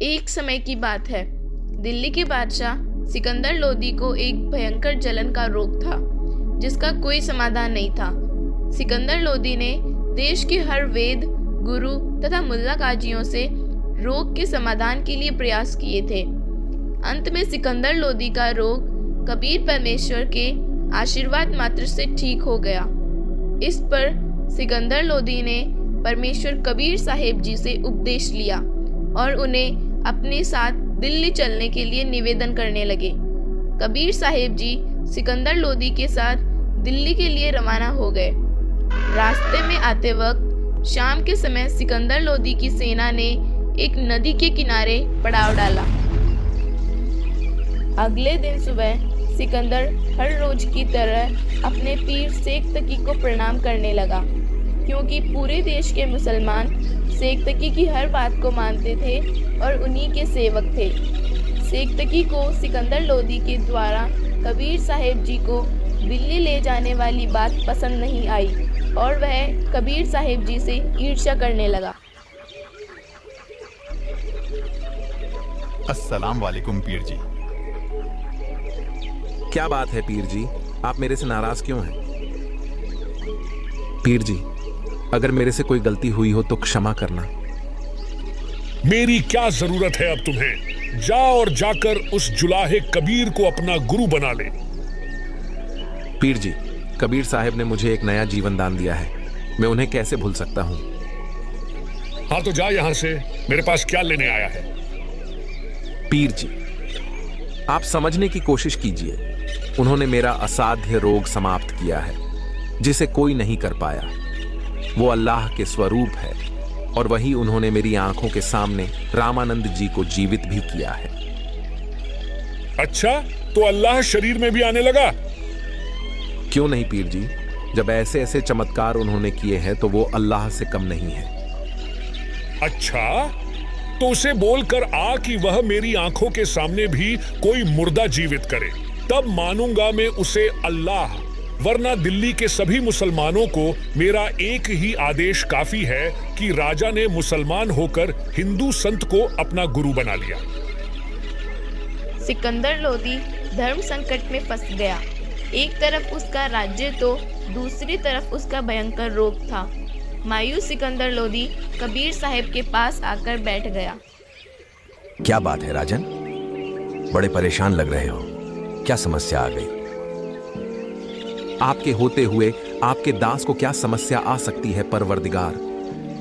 एक समय की बात है। दिल्ली के बादशाह सिकंदर लोदी को एक भयंकर जलन का रोग था जिसका कोई समाधान नहीं था। सिकंदर लोदी ने देश के हर वेद, गुरु तथा मुल्ला काजियों से रोग के समाधान के लिए प्रयास किए थे। अंत में सिकंदर लोदी का रोग कबीर परमेश्वर के आशीर्वाद मात्र से ठीक हो गया। इस पर सिकंदर लोदी ने परमेश्वर कबीर साहेब जी से उपदेश लिया और उन्हें अपने साथ दिल्ली चलने के लिए निवेदन करने लगे। कबीर साहेब जी सिकंदर लोदी के साथ दिल्ली के लिए रवाना हो गए। रास्ते में आते वक्त शाम के समय सिकंदर लोदी की सेना ने एक नदी के किनारे पड़ाव डाला। अगले दिन सुबह सिकंदर हर रोज की तरह अपने पीर शेख तकी को प्रणाम करने लगा, क्योंकि पूरे देश के मुसलमान शेख तकी की हर बात को मानते थे और उन्हीं के सेवक थे। शेख तकी को सिकंदर लोदी के द्वारा कबीर साहेब जी को दिल्ली ले जाने वाली बात पसंद नहीं आई और वह कबीर साहेब जी से ईर्ष्या करने लगा। अस्सलाम वालेकुम पीर जी। क्या बात है पीर जी, आप मेरे से नाराज क्यों हैं? पीर जी, अगर मेरे से कोई गलती हुई हो तो क्षमा करना। मेरी क्या जरूरत है अब तुम्हें? जा और जाकर उस जुलाहे कबीर को अपना गुरु बना ले। पीर जी, कबीर साहब ने मुझे एक नया जीवन दान दिया है, मैं उन्हें कैसे भूल सकता हूं? हाँ तो जा यहां से, मेरे पास क्या लेने आया है? पीर जी, आप समझने की कोशिश कीजिए। उन्होंने मेरा असाध्य रोग समाप्त किया है जिसे कोई नहीं कर पाया। वो अल्लाह के स्वरूप है और वही उन्होंने मेरी आंखों के सामने रामानंद जी को जीवित भी किया है। अच्छा, तो अल्लाह शरीर में भी आने लगा? क्यों नहीं पीर जी, जब ऐसे ऐसे चमत्कार उन्होंने किए हैं तो वो अल्लाह से कम नहीं है। अच्छा, तो उसे बोलकर आ कि वह मेरी आंखों के सामने भी कोई मुर्दा जीवित करे, तब मानूंगा मैं उसे अल्लाह। वरना दिल्ली के सभी मुसलमानों को मेरा एक ही आदेश काफी है कि राजा ने मुसलमान होकर हिंदू संत को अपना गुरु बना लिया। सिकंदर लोदी धर्म संकट में फंस गया। एक तरफ उसका राज्य तो दूसरी तरफ उसका भयंकर रोग था। मायूस सिकंदर लोदी कबीर साहब के पास आकर बैठ गया। क्या बात है राजन, बड़े परेशान लग रहे हो, क्या समस्या आ गई? आपके होते हुए आपके दास को क्या समस्या आ सकती है परवरदिगार?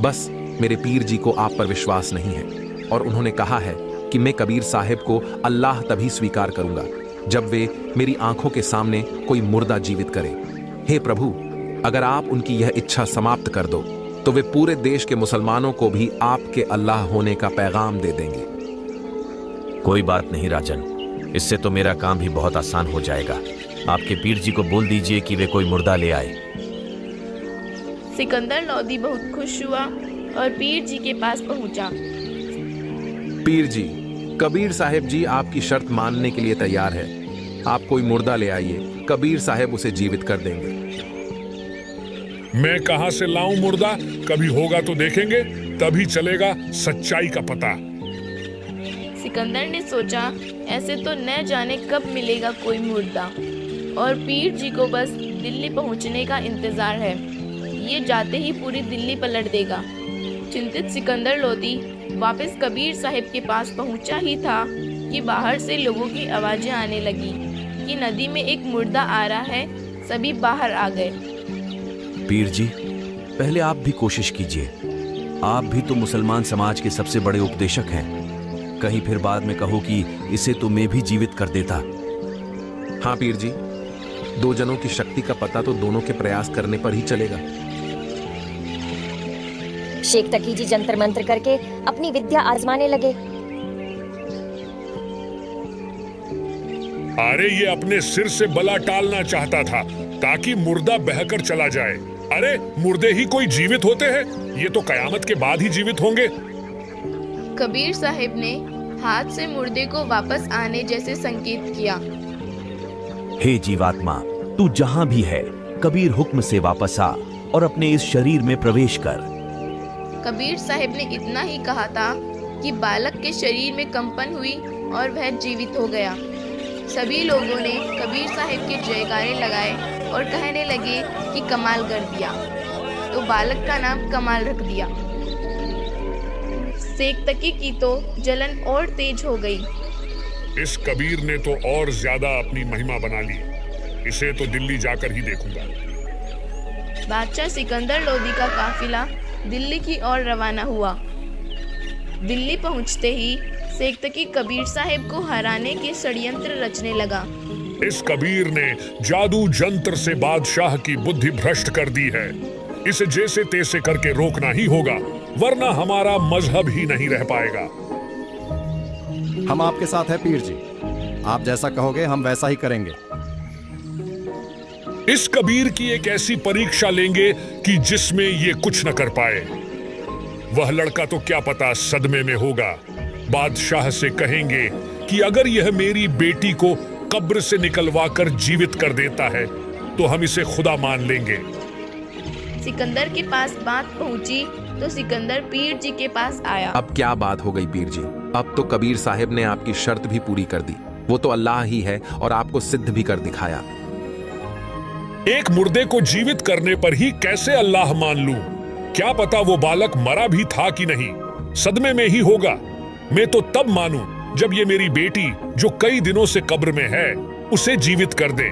बस मेरे पीर जी को आप पर विश्वास नहीं है और उन्होंने कहा है कि मैं कबीर साहब को अल्लाह तभी स्वीकार करूंगा जब वे मेरी आंखों के सामने कोई मुर्दा जीवित करे। हे प्रभु, अगर आप उनकी यह इच्छा समाप्त कर दो तो वे पूरे देश के मुसलमानों को भी आपके अल्लाह होने का पैगाम दे देंगे। कोई बात नहीं राजन, इससे तो मेरा काम भी बहुत आसान हो जाएगा। आपके पीर जी को बोल दीजिए कि वे कोई मुर्दा ले आए। सिकंदर लोदी बहुत खुश हुआ और पीर जी के पास पहुंचा। पीर जी, कबीर साहब जी आपकी शर्त मानने के लिए तैयार है। आप कोई मुर्दा ले आइए, कबीर साहब उसे जीवित कर देंगे। मैं कहां से लाऊं मुर्दा? कभी होगा तो देखेंगे, तभी चलेगा सच्चाई का पता। सिकंदर ने सोचा, ऐसे तो न जाने कब मिलेगा कोई मुर्दा और पीर जी को बस दिल्ली पहुंचने का इंतजार है। ये जाते ही पूरी दिल्ली पलट देगा। चिंतित सिकंदर लोदी वापस कबीर साहब के पास पहुंचा ही था कि बाहर से लोगों की आवाजें आने लगी कि नदी में एक मुर्दा आ रहा है। सभी बाहर आ गए। पीर जी, पहले आप भी कोशिश कीजिए। आप भी तो मुसलमान समाज के सबसे बड़े उपदेशक हैं। कहीं फिर बाद में कहो कि इसे तो मैं भी जीवित कर देता। हाँ पीर जी, दो जनों की शक्ति का पता तो दोनों के प्रयास करने पर ही चलेगा। शेख तकी जी जंतर मंत्र करके अपनी विद्या आजमाने लगे। अरे ये अपने सिर से बला टालना चाहता था ताकि मुर्दा बहकर चला जाए। अरे मुर्दे ही कोई जीवित होते हैं? ये तो कयामत के बाद ही जीवित होंगे। कबीर साहब ने हाथ से मुर्दे को वापस आने जैसे संकेत किया। हे जीवात्मा, तू जहां भी है, कबीर हुक्म से वापस आ और अपने इस शरीर में प्रवेश कर। कबीर साहब ने इतना ही कहा था कि बालक के शरीर में कंपन हुई और वह जीवित हो गया। सभी लोगों ने कबीर साहब के जयकारे लगाए और कहने लगे कि कमाल कर दिया, तो बालक का नाम कमाल रख दिया। सेक्तकी की तो जलन और तेज हो गई। इस कबीर ने तो और ज्यादा अपनी महिमा बना ली, इसे तो दिल्ली जाकर ही देखूंगा। बादशाह सिकंदर लोदी का काफिला दिल्ली की ओर रवाना हुआ। दिल्ली पहुंचते ही सेक्तकी कबीर साहब को हराने के षड्यंत्र रचने लगा। इस कबीर ने जादू जंत्र से बादशाह की बुद्धि भ्रष्ट कर दी है। इसे जैसे तैसे करके रोकना ही होगा, वरना हमारा मजहब ही नहीं रह पाएगा। हम आपके साथ हैं पीर जी, आप जैसा कहोगे हम वैसा ही करेंगे। इस कबीर की एक ऐसी परीक्षा लेंगे कि जिसमें ये कुछ न कर पाए। वह लड़का तो क्या पता सदमे में होगा। बादशाह से कहेंगे कि अगर यह मेरी बेटी को कब्र से निकलवाकर जीवित कर देता है तो हम इसे खुदा मान लेंगे। सिकंदर के पास बात पहुंची तो सिकंदर पीर जी के पास आया। अब क्या बात हो गई पीर जी? अब तो कबीर साहब ने आपकी शर्त भी पूरी कर दी। वो तो अल्लाह ही है और आपको सिद्ध भी कर दिखाया। एक मुर्दे को जीवित करने पर ही कैसे अल्लाह मान लूं? क्या पता वो बालक मरा भी था कि नहीं, सदमे में ही होगा। मैं तो तब मानूं जब ये मेरी बेटी जो कई दिनों से कब्र में है उसे जीवित कर दे,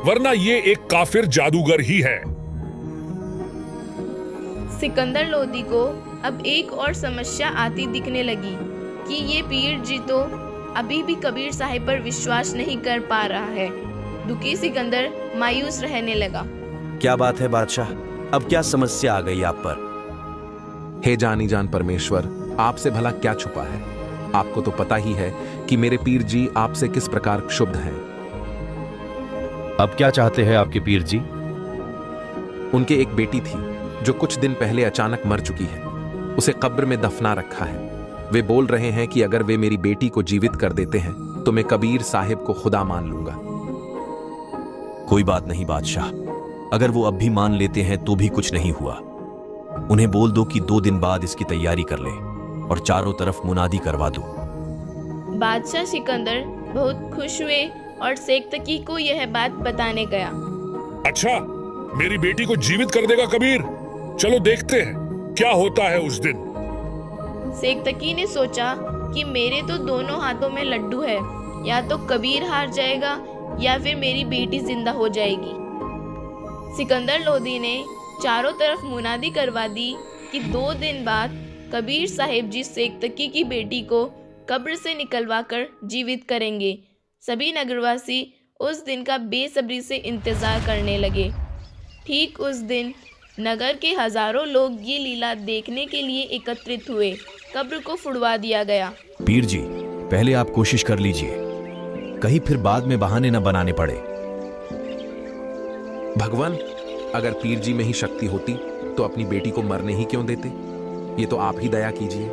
वरना ये एक काफिर जादूगर ही है। सिकंदर लोदी को अब एक और समस्या आती दिखने लगी कि ये पीर जी तो अभी भी कबीर साहिब पर विश्वास नहीं कर पा रहा है। दुखी सिकंदर मायूस रहने लगा। क्या बात है बादशाह, अब क्या समस्या आ गई आप पर? हे जानी जान परमेश्वर, आपसे भला क्या छुपा है? आपको तो पता ही है कि मेरे पीर जी आपसे किस प्रकार क्षुब्ध हैं। अब क्या चाहते हैं आपके पीर जी? उनके एक बेटी थी जो कुछ दिन पहले अचानक मर चुकी है। उसे कब्र में दफना रखा है। वे बोल रहे हैं कि अगर वे मेरी बेटी को जीवित कर देते हैं तो मैं कबीर साहिब को खुदा मान लूंगा। कोई बात नहीं बादशाह, अगर वो अब भी मान लेते हैं तो भी कुछ नहीं हुआ। उन्हें बोल दो कि 2 दिन बाद इसकी तैयारी कर ले और चारों तरफ मुनादी करवा दो। बादशाह सिकंदर बहुत खुश हुए और सेक्तकी को यह बात बताने गया। अच्छा, मेरी बेटी को जीवित कर देगा कबीर? चलो देखते हैं क्या होता है उस दिन। सेक्तकी ने सोचा कि मेरे तो दोनों हाथों में लड्डू है, या तो कबीर हार जाएगा या फिर मेरी बेटी जिंदा हो जाएगी। सिकंदर लोदी ने चारों तरफ मुनादी करवा दी कि 2 दिन बाद कबीर साहिब जी सेक्तकी की बेटी को कब्र से निकलवाकर जीवित करेंगे। सभी नगरवासी उस दिन का बेसब्री से इंतजार करने लगे। ठीक उस दिन नगर के हजारों लोग ये लीला देखने के लिए एकत्रित हुए। कब्र को फुड़वा दिया गया। पीर जी, पहले आप कोशिश कर लीजिए, कहीं फिर बाद में बहाने न बनाने पड़े। भगवान, अगर पीर जी में ही शक्ति होती तो अपनी बेटी को मरने ही क्यों देते? ये तो आप ही दया कीजिए।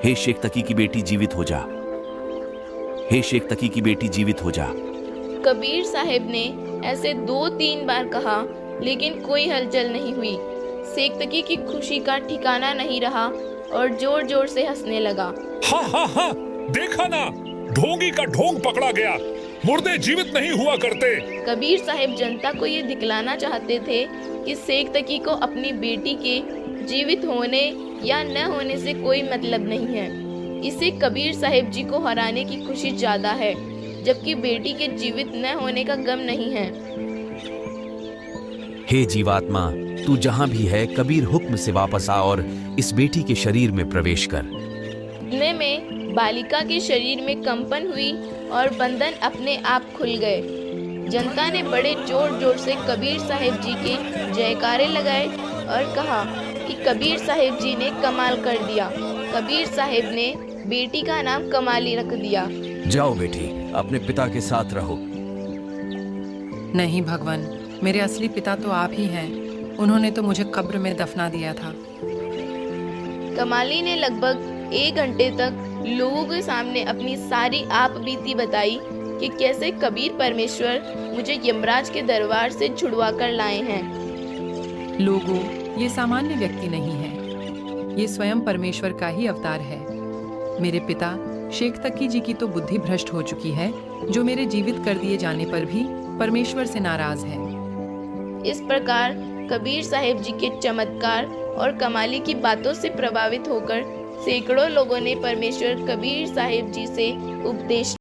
हे शेख तकी की बेटी जीवित हो जा, हे शेख तकी की बेटी जीवित हो जा। कबीर साहिब ने ऐसे 2-3 बार कहा, लेकिन कोई हलचल नहीं हुई। सेक्तकी की खुशी का ठिकाना नहीं रहा और जोर जोर से हंसने लगा। हाँ हाँ हाँ, देखा ना, ढोंगी का ढोंग पकड़ा गया। मुर्दे जीवित नहीं हुआ करते। कबीर साहिब जनता को ये दिखलाना चाहते थे कि सेक्तकी को अपनी बेटी के जीवित होने या न होने से कोई मतलब नहीं है। इसे कबीर साहिब जी को हराने की खुशी ज्यादा है, जबकि बेटी के जीवित न होने का गम नहीं है। हे जीवात्मा, तू जहां भी है कबीर हुक्म से वापस आ और इस बेटी के शरीर में प्रवेश कर। इतने में बालिका के शरीर में कंपन हुई और बंधन अपने आप खुल गए। जनता ने बड़े जोर जोर से कबीर साहिब जी के जयकारे लगाए और कहा कि कबीर साहिब जी ने कमाल कर दिया। कबीर साहिब ने बेटी का नाम कमाली रख दिया। जाओ बेटी, अपने पिता के साथ रहो। नहीं भगवान, मेरे असली पिता तो आप ही हैं। उन्होंने तो मुझे कब्र में दफना दिया था। कमाली ने लगभग 1 घंटे तक लोगों के सामने अपनी सारी आप बीती बताई कि कैसे कबीर परमेश्वर मुझे यमराज के दरबार से छुड़वा कर लाए हैं। लोगों, ये सामान्य व्यक्ति नहीं है। ये स्वयं परमेश्वर का ही अवतार है। मेरे पिता शेख तकी जी की तो बुद्धि भ्रष्ट हो चुकी है, जो मेरे जीवित कर दिए जाने पर भी परमेश्वर से नाराज है। इस प्रकार कबीर साहिब जी के चमत्कार और कमाली की बातों से प्रभावित होकर सैकड़ों लोगों ने परमेश्वर कबीर साहिब जी से उपदेश